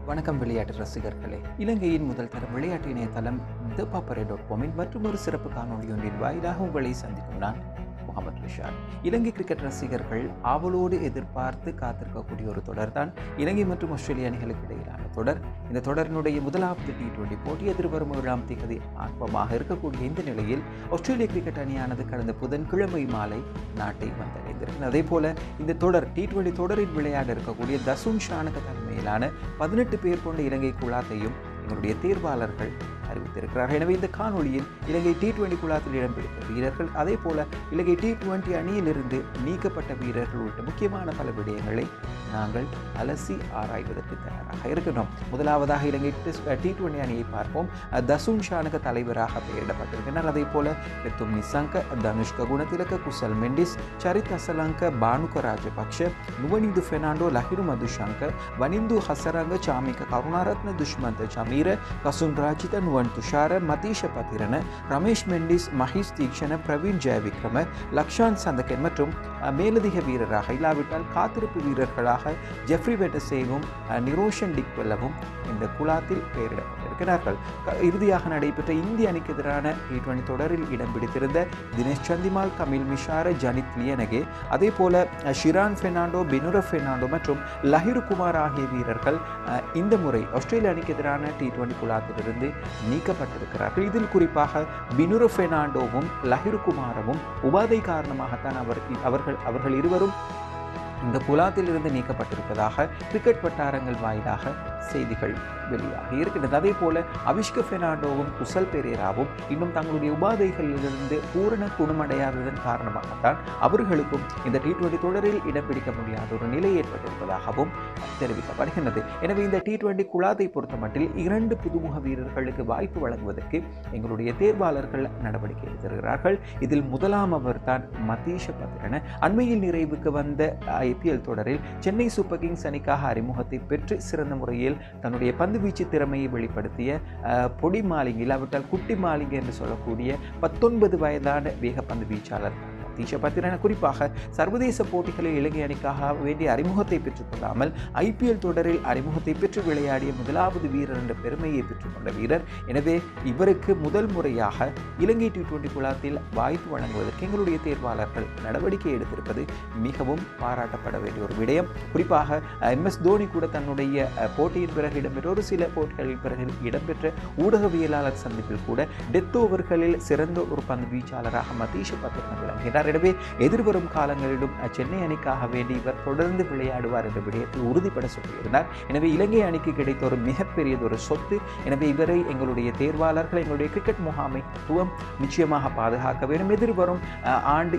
வணக்கம் விளையாட்டு ரசிகர்களே. இலங்கையின் முதல் தர விளையாட்டு இணையதளம் thepappare.com மற்றும் ஒரு சிறப்பு காணொலி ஒன்றின் வாயிலாக உங்களை சந்திக்கும் நான் முகமது ரிஷாட். இலங்கை கிரிக்கெட் ரசிகர்கள் ஆவலோடு எதிர்பார்த்து காத்திருக்கக்கூடிய ஒரு தொடர் தான் இலங்கை மற்றும் ஆஸ்திரேலிய அணிகளுக்கு இடையிலான தொடர். இந்த தொடரினுடைய முதலாவது T20 போட்டி எதிர்வரும் 7ஆம் தேதி ஆரம்பமாக இருக்கக்கூடிய இந்த நிலையில் ஆஸ்திரேலிய கிரிக்கெட் அணியானது கடந்த புதன்கிழமை மாலை நாட்டை வந்தடைந்திருக்கிறது. அதே போல இந்த தொடர் T20 தொடரில் விளையாட இருக்கக்கூடிய தசுன் ஷானக தலைமையிலான 18 பேர் கொண்ட இலங்கை குழாத்தையும் எங்களுடைய தேர்வாளர்கள் அறிவித்திருக்கிறார்கள். எனவே இந்த காணொலியில் இலங்கை T20 குழாத்தில் இடம்பெற்ற வீரர்கள், அதே போல இலங்கை T20 அணியிலிருந்து நீக்கப்பட்ட வீரர்கள் உள்ளிட்ட முக்கியமான பல விடயங்களை நாங்கள் அலசி ஆராய்வதற்கு தயாராக இருக்கிறோம். முதலாவதாக இலங்கை T20 அணியை பார்ப்போம். தசுன் ஷானக தலைவராக பெயரிடப்பட்டிருக்கிறார். அதே போல பெத்தும் நிசாங்க, தனுஷ்க குணதிலக, குசல் மெண்டிஸ், சரித் அசலங்க, பானுக ராஜபக்ஷ, நுவனிந்து பெர்னாண்டோ, லஹிரு மதுஷங்க, வனிந்து ஹசரங்க, சாமிக கருணாரத்ன, துஷ்மந்த சமீர, கசுன் ராஜித, நுவன் துஷார, மதீஷ பத்திரன, ரமேஷ் மெண்டிஸ், மஹேஷ் தீக்ஷண, பிரவீன் ஜெயவிக்ரம, லக்ஷான் சந்தகன் மற்றும் மேலதிக வீரராக இல்லாவிட்டால் காத்திருப்பு வீரர்களாக ஜெஃப்ரி வெட்டசேவும் நிரோஷன் டிக்வெல்லவும் இந்த குழாத்தில் பெயரிடப்பட்டிருக்கிறார்கள். இறுதியாக நடைபெற்ற இந்திய அணிக்கு எதிரான T20 தொடரில் இடம் பிடித்திருந்த தினேஷ் சந்திமால், கமில் மிஷார, ஜனித் லியனகே, அதே போல ஷிரான் பெர்னாண்டோ, பெனுர பெர்னாண்டோ மற்றும் லஹிரு குமார் ஆகிய வீரர்கள் இந்த முறை ஆஸ்திரேலிய அணிக்கு எதிரான T20 குழாத்திலிருந்து நீக்கப்பட்டிருக்கிறார்கள். இதில் குறிப்பாக பெனுர பெர்னாண்டோவும் லஹிரு குமாரவும் உபாதை காரணமாகத்தான் அவர்கள் இருவரும் இந்த குழாத்தில் இருந்து நீக்கப்பட்டிருப்பதாக கிரிக்கெட் வட்டாரங்கள் வாயிலாக செய்திகள் வெளியாகி இருக்கின்றது. அதே போல அவிஷ்க பெர்னாண்டோவும் குசல் பெரேராவும் இன்னும் தங்களுடைய உபாதைகளிலிருந்து பூரண குணமடையாததன் காரணமாகத்தான் அவர்களுக்கும் இந்த T20 தொடரில் இடம் பிடிக்க முடியாத ஒரு நிலை ஏற்பட்டிருப்பதாகவும் தெரிவிக்கப்படுகின்றது. எனவே இந்த T20 குழாத்தை பொறுத்தமட்டில் 2 புதுமுக வீரர்களுக்கு வாய்ப்பு வழங்குவதற்கு எங்களுடைய தேர்வாளர்கள் நடவடிக்கை எடுத்திருக்கிறார்கள். இதில் முதலாம் அவர் தான் மதீஷ பத்திரன. அண்மையில் நிறைவுக்கு வந்த IPL தொடரில் சென்னை சூப்பர் கிங்ஸ் அணிக்காக அறிமுகத்தை பெற்று சிறந்த முறையில் தன்னுடைய பந்துவீச்சு திறமையை வெளிப்படுத்திய பொடி மாலிங்கி, இல்லாவிட்டால் குட்டி மாலிங்கி என்று சொல்லக்கூடிய 19 வயதான வேகப்பந்து வீச்சாளர் மதீஷ பத்திரன குறிப்பாக சர்வதேச போட்டிகளில் இலங்கை அணிக்காக வேண்டிய அறிமுகத்தை பெற்றுக்கொள்ளாமல் IPL தொடரில் அறிமுகத்தை பெற்று விளையாடிய முதலாவது வீரர் என்ற பெருமையை பெற்றுக்கொண்ட வீரர். எனவே இவருக்கு முதல் முறையாக இலங்கை T20 குழாத்தில் வாய்ப்பு வழங்குவதற்கு எங்களுடைய தேர்வாளர்கள் நடவடிக்கை எடுத்திருப்பது மிகவும் பாராட்டப்பட வேண்டிய ஒரு விடயம். குறிப்பாக MS தோனி கூட தன்னுடைய போட்டியின் பிறகு இடம்பெற்ற ஒரு சில போட்டிகளில் பிறகு இடம்பெற்ற ஊடகவியலாளர் சந்திப்பில் கூட டெத் ஓவர்களில் சிறந்த ஒரு பந்து வீச்சாளராக மதீஷ பத்திரன விளங்கினார். எனவே எதிர்வரும் காலங்களிலும் சென்னை அணிக்காக வேண்டி இவர் தொடர்ந்து விளையாடுவார் என்ற விடயத்தில் உறுதிப்பட சொல்லியிருந்தார். எனவே இலங்கை அணிக்கு கிடைத்த ஒரு மிகப்பெரியதொரு சொத்து. எனவே இவரை எங்களுடைய தேர்வாளர்கள், எங்களுடைய கிரிக்கெட் முகாமைத்துவம் நிச்சயமாக பாதுகாக்க வேண்டும். எதிர்வரும்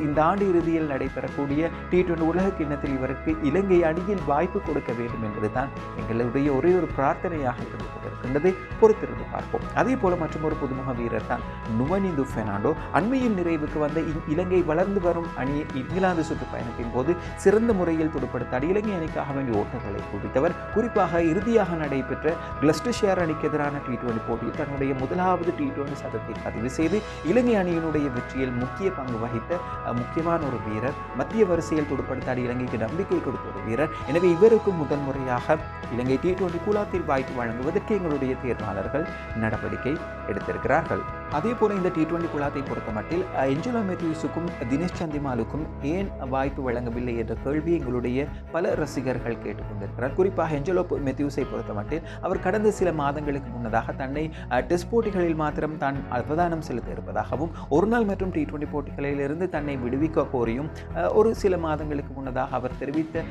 இந்த ஆண்டு இறுதியில் நடைபெறக்கூடிய T20 உலக கிண்ணத்தில் இவருக்கு இலங்கை அணியில் வாய்ப்பு கொடுக்க வேண்டும் என்பதுதான் எங்களுடைய ஒரே ஒரு பிரார்த்தனையாக இருந்து கொண்டிருக்கின்றது. பொறுத்திருந்து பார்ப்போம். அதே போல மற்றும் ஒரு புதுமுக வீரர் தான் நுவனிந்து பெர்னாண்டோ. அண்மையில் நிறைவுக்கு வந்த இலங்கை வளர்ந்து வரும் அணி இங்கிலாந்து சுற்றுப்பயணத்தின் போது சிறந்த முறையில் துடுப்படுத்த இலங்கை அணிக்காக வேண்டிய ஓட்டங்களை குவித்தவர். குறிப்பாக இறுதியாக நடைபெற்ற கிளஸ்டர்ஷயர் அணிக்கு எதிரான T20 போட்டியில் தன்னுடைய முதலாவது T20 சதத்தை பதிவு செய்து இலங்கை அணியினுடைய வெற்றியில் முக்கிய பங்கு வகித்த முக்கியமான ஒரு வீரர். மத்திய வரிசையில் துடுப்படுத்த இலங்கைக்கு நம்பிக்கை கொடுத்த ஒரு வீரர். எனவே இவருக்கு முதல் முறையாக இலங்கை T20 குழாத்தில் வாய்ப்பு வழங்குவதற்கு எங்களுடைய தேர்வாளர்கள் நடவடிக்கை எடுத்திருக்கிறார்கள். அதே போல இந்த T20 குழாத்தை பொறுத்தமட்டில் ஏஞ்சலோ மேத்யூஸுக்கும் தினேஷ் சந்திமாலுக்கும் ஏன் வாய்ப்பு வழங்கவில்லை என்ற கேள்வி எங்களுடைய பல ரசிகர்கள் கேட்டுக்கொண்டிருக்கிறார். குறிப்பாக ஏஞ்சலோ மேத்யூஸை பொறுத்தமட்டில் அவர் கடந்த சில மாதங்களுக்கு முன்னதாக தன்னை டெஸ்ட் போட்டிகளில் மாத்திரம் தான் அவதானம் செலுத்த இருப்பதாகவும் ஒருநாள் மற்றும் T20 போட்டிகளில் இருந்து தன்னை விடுவிக்க கோரியும் ஒரு சில மாதங்களுக்கு முன்னதாக அவர் தெரிவித்த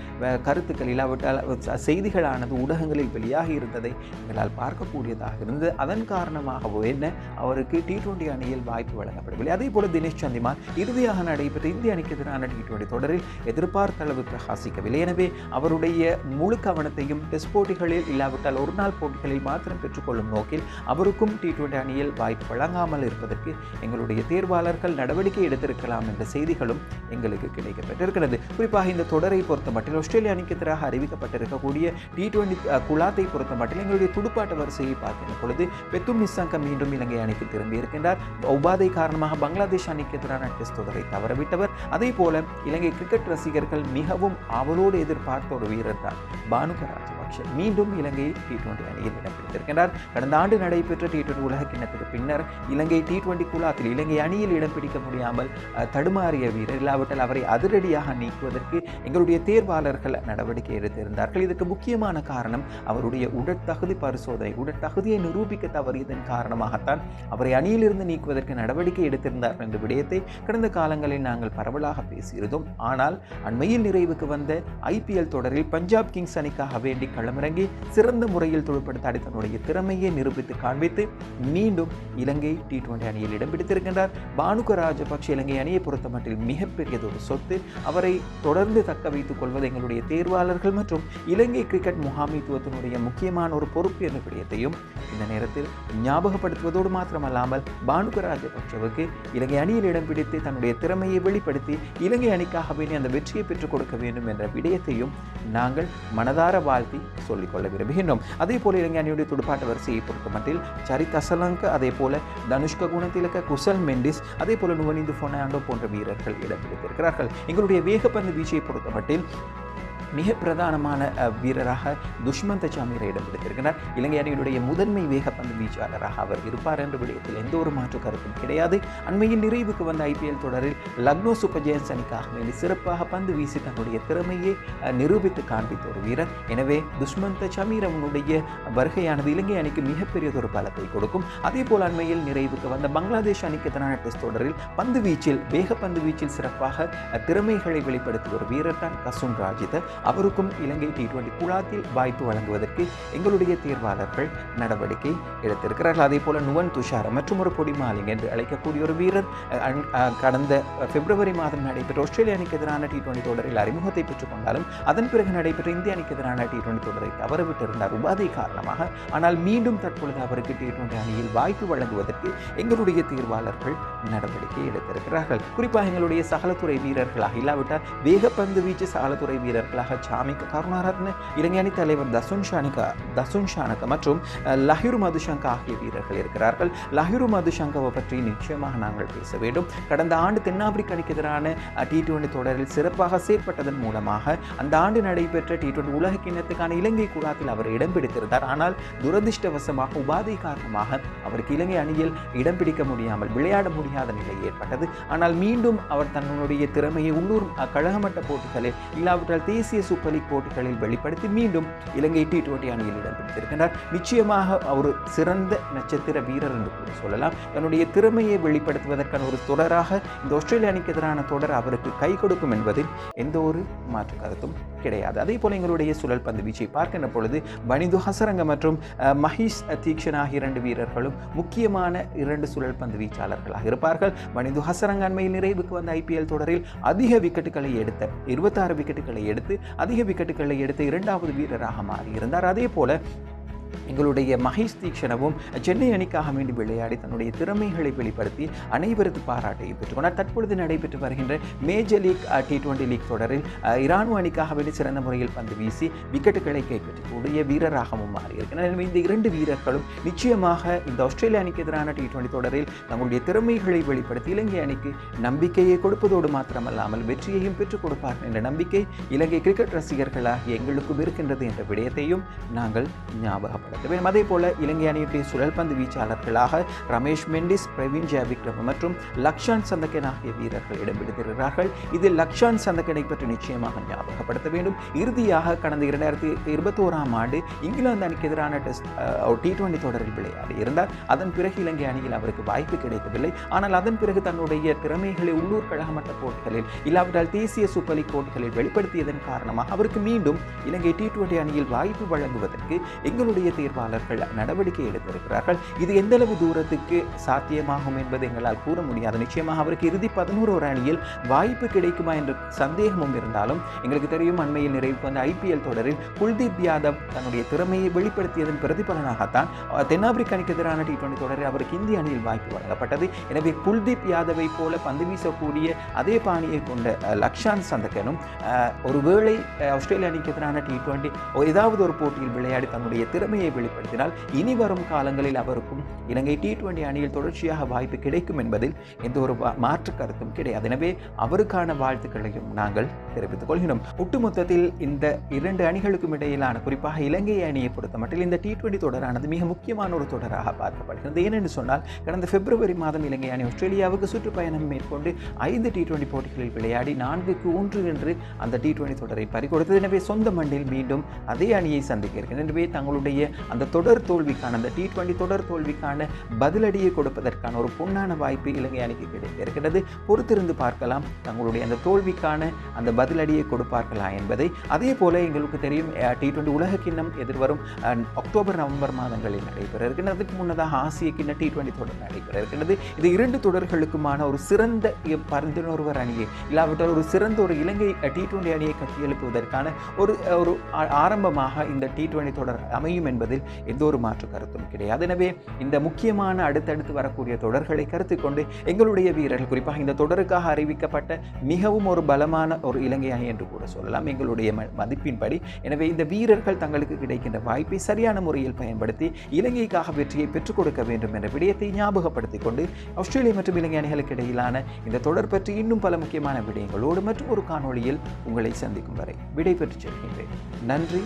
கருத்துக்கள் இல்லாவிட்டால் செய்திகளானது ஊடகங்களில் வெளியாகி இருந்ததை எங்களால் பார்க்கக்கூடியதாக இருந்தது. அதன் காரணமாகவோ என்ன அவருக்கு T20 அணியில் வாய்ப்பு வழங்கப்படவில்லை. அதே போல தினேஷ் சந்திமால் இறுதியாக நடைபெற்ற இந்திய அணிக்கு எதிரான T20 தொடரில் எதிர்பார்த்த அளவு பிரகாசிக்கவில்லை. எனவே அவருடைய முழு கவனத்தையும் டெஸ்ட் போட்டிகளில் இல்லாவிட்டால் ஒரு நாள் போட்டிகளில் மாத்திரம் பெற்றுக்கொள்ளும் நோக்கில் அவருக்கும் T20 அணியில் வாய்ப்பு வழங்காமல் இருப்பதற்கு எங்களுடைய தேர்வாளர்கள் நடவடிக்கை எடுத்திருக்கலாம் என்ற செய்திகளும் எங்களுக்கு கிடைக்கப்பட்டிருக்கிறது. குறிப்பாக இந்த தொடரை பொறுத்த மட்டில் ஆஸ்திரேலிய அணிக்கு எதிராக அறிவிக்கப்பட்டிருக்கக்கூடிய T20 குழாத்தை பொறுத்த மட்டில் எங்களுடைய துடுப்பாட்ட வரிசையை பார்க்கின்ற பொழுது பெத்தும் நிசாங்க மீண்டும் இலங்கை அணிக்கு திரும்பி இருக்கின்றார். உபாதை காரணமாக பங்களாதேஷ் அணிக்கு எதிரான டெஸ்ட் தொடரை தவறவிட்டவர். அதே போல இலங்கை கிரிக்கெட் ரசிகர்கள் மிகவும் ஆவலோடு எதிர்பார்த்த ஒரு வீரர் தான் பானுக ராஜபக்ஷ. ராஜபக்ஷ மீண்டும் இலங்கை T20 அணியில் இடம் பிடித்திருக்கின்றார். கடந்த ஆண்டு நடைபெற்ற T20 உலக கிண்ணத்துக்கு பின்னர் இலங்கை T20 குழாத்தில் இலங்கை அணியில் இடம் பிடிக்க முடியாமல் தடுமாறிய வீரர், இல்லாவிட்டால் அவரை அதிரடியாக நீக்குவதற்கு எங்களுடைய தேர்வாளர்கள் நடவடிக்கை எடுத்திருந்தார்கள். இதற்கு முக்கியமான காரணம் அவருடைய உடற்தகுதி பரிசோதனை, உடற்தகுதியை நிரூபிக்க தவறியதன் காரணமாகத்தான் அவரை அணியிலிருந்து நீக்குவதற்கு நடவடிக்கை எடுத்திருந்தார்கள் என்ற விடயத்தை கடந்த காலங்களில் நாங்கள் பரவலாக பேசியிருந்தோம். ஆனால் அண்மையில் நிறைவுக்கு வந்த IPL தொடரில் பஞ்சாப் கிங்ஸ் அணிக்காக வேண்டி களமிறங்கி சிறந்த முறையில் தொழிற்படுத்த தன்னுடைய திறமையை நிரூபித்து காண்பித்து மீண்டும் இலங்கை T20 அணியில் இடம் பிடித்திருக்கின்றார். பானுக ராஜபக்ஷ இலங்கை அணியை பொறுத்தமட்டில் மிகப்பெரியதொரு சொத்து. அவரை தொடர்ந்து தக்க வைத்துக் கொள்வது எங்களுடைய தேர்வாளர்கள் மற்றும் இலங்கை கிரிக்கெட் முகாமைத்துவத்தினுடைய முக்கியமான ஒரு பொறுப்பு என்ற விடயத்தையும் இந்த நேரத்தில் ஞாபகப்படுத்துவதோடு மாத்திரமல்லாமல் பானுக ராஜபக்ஷவுக்கு இலங்கை அணியில் இடம் பிடித்து தன்னுடைய திறமையை வெளிப்படுத்தி இலங்கை அணிக்காக வேண்டி அந்த வெற்றியை பெற்றுக் கொடுக்க வேண்டும் என்ற விடயத்தையும் நாங்கள் மனதார வாழ்த்தி சொல்லிக்கொள்ள விரும்புகின்றோம். அதே போல இலங்கை அணியுடைய துடுப்பாட்ட வரிசையை பொறுத்தமட்டில் சரித் அசலங்க, அதே போல தனுஷ்க குணத்திலக்க, குசல் மெண்டிஸ், அதே போல நுவனிந்து பொர்னாண்டோ போன்ற வீரர்கள் இடம் பிடித்திருக்கிறார்கள். எங்களுடைய வேகப்பந்து வீச்சை பொறுத்தமட்டில் மிக பிரதானமான வீரராக துஷ்மந்த சமீரை இடம் பிடித்திருக்கிறார். இலங்கை அணியுடைய முதன்மை வேகப்பந்து வீச்சாளராக அவர் இருப்பார் என்ற விடயத்தில் எந்த ஒரு மாற்று கருத்தும் கிடையாது. அண்மையில் நிறைவுக்கு வந்த IPL தொடரில் லக்னோ சூப்பர் ஜெயன்ஸ் அணிக்காக வேண்டி சிறப்பாக பந்து வீசி தன்னுடைய திறமையை நிரூபித்து காண்பித்த ஒரு வீரர். எனவே துஷ்மந்த சமீரனுடைய வருகையானது இலங்கை அணிக்கு மிகப்பெரியதொரு பலத்தை கொடுக்கும். அதே போல் அண்மையில் நிறைவுக்கு வந்த பங்களாதேஷ் அணிக்கு எதிரான டெஸ்ட் தொடரில் பந்து வீச்சில், வேகப்பந்து வீச்சில் சிறப்பாக திறமைகளை வெளிப்படுத்திய ஒரு வீரர் தான் கசுன் ராஜித. அவருக்கும் இலங்கை T20 குழாத்தில் வாய்ப்பு வழங்குவதற்கு எங்களுடைய தேர்வாளர்கள் நடவடிக்கை எடுத்திருக்கிறார்கள். அதே போல நுவன் துஷார மற்றும் ஒரு பொடிமாலிங் என்று அழைக்கக்கூடிய ஒரு வீரர் கடந்த பிப்ரவரி மாதம் நடைபெற்ற ஆஸ்திரேலிய அணிக்கு எதிரான T20 தொடரில் அறிமுகத்தை பெற்றுக் கொண்டாலும் அதன் பிறகு நடைபெற்ற இந்திய அணிக்கு எதிரான T20 தொடரை தவறவிட்டிருந்தார் உபாதை காரணமாக. ஆனால் மீண்டும் தற்பொழுது அவருக்கு T20 அணியில் வாய்ப்பு வழங்குவதற்கு எங்களுடைய தேர்வாளர்கள் நடவடிக்கை எடுத்திருக்கிறார்கள். குறிப்பாக எங்களுடைய சகலத்துறை வீரர்களாக, இல்லாவிட்டால் வேகப்பந்து வீச்சு சகலத்துறை வீரர்களாக சாமிக்க கருணாரத்ன, இலங்கை அணி தலைவர் தசுன் ஷானக மற்றும் லஹிரு மதுஷங்கா ஆகிய வீரர்கள் இருக்கிறார்கள். லஹிரு மதுஷங்காவை பற்றி நிச்சயமாக நாங்கள் பேச வேண்டும். கடந்த ஆண்டு தென்னாப்பிரிக்க அணிக்கு எதிரான T20 தொடரில் சிறப்பாக செயற்பட்டதன் மூலமாக அந்த ஆண்டு நடைபெற்ற T20 உலக கிண்ணத்துக்கான இலங்கை குழாத்தில் அவர் இடம் பிடித்திருந்தார். ஆனால் துரதிர்ஷ்டவசமாக உபாதை காரணமாக அவருக்கு இலங்கை அணியில் இடம் பிடிக்க முடியாமல் விளையாட முடியாத நிலை ஏற்பட்டது. ஆனால் மீண்டும் அவர் தன்னுடைய திறமையை உள்ளூர் கழகமட்ட போட்டிகளில், இல்லாவிட்டால் தேசிய சூப்பர் லீக் போட்டிகளில் வெளிப்படுத்தி மீண்டும் இலங்கை T20 அணியில் இடம் பிடித்திருக்கிறார். நிச்சயமாக ஒரு சிறந்த நட்சத்திர வீரர் என்று கூட சொல்லலாம். தன்னுடைய திறமையை வெளிப்படுத்துவதற்கான ஒரு தொடராக இந்த ஆஸ்திரேலிய அணிக்கு எதிரான தொடர் அவருக்கு கை கொடுக்கும் என்பதில் எந்த ஒரு மாற்று கருத்தும் கிடையாது. அதே போல எங்களுடைய சுழல் பந்து வீச்சை பார்க்கின்ற பொழுது பனிந்து ஹசரங்க மற்றும் மஹேஷ் தீக்ஷன் ஆகிய 2 வீரர்களும் முக்கியமான 2 சுழல் பந்து வீச்சாளர்களாக இருப்பார்கள். பனிந்து ஹசரங்க அண்மையில் நிறைவுக்கு வந்த IPL தொடரில் அதிக விக்கெட்டுகளை எடுத்த 26 விக்கெட்டுகளை எடுத்து அதிக விக்கெட்டுகளை எடுத்த 2வது வீரராக மாறியிருந்தார். அதே போல எங்களுடைய மஹேஷ் தீக்ஷணவும் சென்னை அணிக்காக வேண்டி விளையாடி தன்னுடைய திறமைகளை வெளிப்படுத்தி அனைவரது பாராட்டையும் பெற்றுக்கொண்டார். தற்பொழுது நடைபெற்று வருகின்ற மேஜர் லீக் T20 லீக் தொடரில் இராணுவ அணிக்காக வேண்டி சிறந்த முறையில் பந்து வீசி விக்கெட்டுகளை கைப்பற்றக்கூடிய வீரராகவும் மாறியிருக்கிறார். எனவே இந்த 2 வீரர்களும் நிச்சயமாக இந்த ஆஸ்திரேலிய அணிக்கு எதிரான T20 தொடரில் தங்களுடைய திறமைகளை வெளிப்படுத்தி இலங்கை அணிக்கு நம்பிக்கையை கொடுப்பதோடு மாத்திரமல்லாமல் வெற்றியையும் பெற்றுக் கொடுப்பார்கள் என்ற நம்பிக்கை இலங்கை கிரிக்கெட் ரசிகர்களாகிய எங்களுக்கும் இருக்கின்றது என்ற விடயத்தையும் நாங்கள் ஞாபகப்படுத்த வேண்டும். அதே போல இலங்கை அணியுடைய சுழல் பந்து வீச்சாளர்களாக ரமேஷ் மெண்டிஸ், பிரவீன் ஜெயவிக்ரம் மற்றும் லக்ஷான் சந்தகன் ஆகிய வீரர்கள் இடம் பிடித்திருக்கிறார்கள். இதில் லக்ஷான் சந்தகனை பற்றி நிச்சயமாக ஞாபகப்படுத்த வேண்டும். இறுதியாக கடந்த 2021ஆம் ஆண்டு இங்கிலாந்து அணிக்கு எதிரான T20 தொடரில் விளையாடி இருந்தார். அதன் பிறகு இலங்கை அணியில் அவருக்கு வாய்ப்பு கிடைக்கவில்லை. ஆனால் அதன் பிறகு தன்னுடைய திறமைகளை உள்ளூர் கழகமட்ட போட்டிகளில் இல்லாவிட்டால் தேசிய சூப்பர் லீக் போட்டிகளில் வெளிப்படுத்தியதன் காரணமாக அவருக்கு மீண்டும் இலங்கை T20 அணியில் வாய்ப்பு வழங்குவதற்கு எங்களுடைய தேர்வாளர்கள் நடவடிக்கை எடுத்திருக்கிறார்கள். இது எந்தளவு தூரத்துக்கு சாத்தியமாகும் என்பதை எங்களால் கூற முடியாது. நிச்சயமாக அவருக்கு இறுதி 11 அணியில் வாய்ப்பு கிடைக்குமா என்ற சந்தேகமும் இருந்தாலும் எங்களுக்கு தெரியும் அண்மையில் நிறைவுக்கு வந்த IPL தொடரில் குல்தீப் யாதவ் தன்னுடைய திறமையை வெளிப்படுத்தியதன் பிரதிபலனாகத்தான் தென்னாப்பிரிக்க அணிக்கு எதிரான T20 தொடரில் அவருக்கு இந்திய அணியில் வாய்ப்பு வழங்கப்பட்டது. எனவே குல்தீப் யாதவை போல பந்து வீசக்கூடிய அதே பாணியை கொண்ட லக்ஷான் சந்தகனும் ஒருவேளை ஆஸ்திரேலிய அணிக்கு எதிரான T20 ஏதாவது ஒரு போட்டியில் விளையாடி தன்னுடைய திறமை திறமையை வெளிப்படுத்தினால் இனி வரும் காலங்களில் அவருக்கும் இலங்கை T20 அணியில் தொடர்ச்சியாக வாய்ப்பு கிடைக்கும் என்பதில் எந்த ஒரு மாற்று கருத்தும் கிடையாது. எனவே அவருக்கான வாழ்த்துக்களையும் நாங்கள் தெரிவித்துக் கொள்கிறோம். ஒட்டுமொத்தத்தில் இந்த இரண்டு அணிகளுக்கும் இடையிலான, குறிப்பாக இலங்கை அணியை பொறுத்த மட்டில் இந்த T20 தொடரானது மிக முக்கியமான ஒரு தொடராக பார்க்கப்படுகிறது. ஏனென்று சொன்னால் கடந்த பிப்ரவரி மாதம் இலங்கை அணி ஆஸ்திரேலியாவுக்கு சுற்றுப்பயணம் மேற்கொண்டு 5 T20 போட்டிகளில் விளையாடி 4-1 என்று அந்த T20 தொடரை பறிகொடுத்தது. எனவே சொந்த மண்ணில் மீண்டும் அதே அணியை சந்திக்க இருக்கிறது. எனவே தங்களுடைய அந்த தொடர் தோல்விக்கான, அந்த T20 தொடர் தோல்விக்கான பதிலடியை கொடுப்பதற்கான ஒரு பொன்னான வாய்ப்பு இலங்கை அணிக்கு கிடைக்க இருக்கிறது. பொறுத்திருந்து பார்க்கலாம் தங்களுடைய அந்த தோல்விக்கான அந்த பதிலடியை கொடுப்பார்களா என்பதை. அதே போல எங்களுக்கு தெரியும் T20 உலக கிண்ணம் எதிர்வரும் அக்டோபர் நவம்பர் மாதங்களில் நடைபெற இருக்கிறது. அதுக்கு முன்னதாக ஆசிய கிண்ண T20 தொடர் நடைபெற இருக்கிறது. இது இரண்டு தொடர்களுக்குமான ஒரு சிறந்த 11 அணியை, இல்லாவிட்டால் ஒரு சிறந்த ஒரு இலங்கை T20 அணியை கட்டியெழுப்புவதற்கான ஒரு ஆரம்பமாக இந்த T20 தொடர் அமையும் என்பதில் எந்த ஒரு மாற்று கருத்தும் கிடையாது. எனவே இந்த முக்கியமான அடுத்தடுத்து வரக்கூடிய தொடர்களை கருத்தில் கொண்டு எங்களுடைய வீரர்கள், குறிப்பாக இந்த தொடருக்காக அறிவிக்கப்பட்ட மிகவும் ஒரு பலமான ஒரு இலங்கை அணி என்று கூட சொல்லலாம் எங்களுடைய மதிப்பின்படி. எனவே இந்த வீரர்கள் தங்களுக்கு கிடைக்கின்ற வாய்ப்பை சரியான முறையில் பயன்படுத்தி இலங்கைக்காக வெற்றியை பெற்றுக் கொடுக்க வேண்டும் என்ற விடயத்தை ஞாபகப்படுத்திக் கொண்டு ஆஸ்திரேலியா மற்றும் இலங்கை அணிகளுக்கு இடையிலான இந்த தொடர் பற்றி இன்னும் பல முக்கியமான விடயங்களோடு மற்றும் ஒரு காணொளியில் உங்களை சந்திக்கும் வரை விடை பெற்றுச் செல்கின்றேன். நன்றி.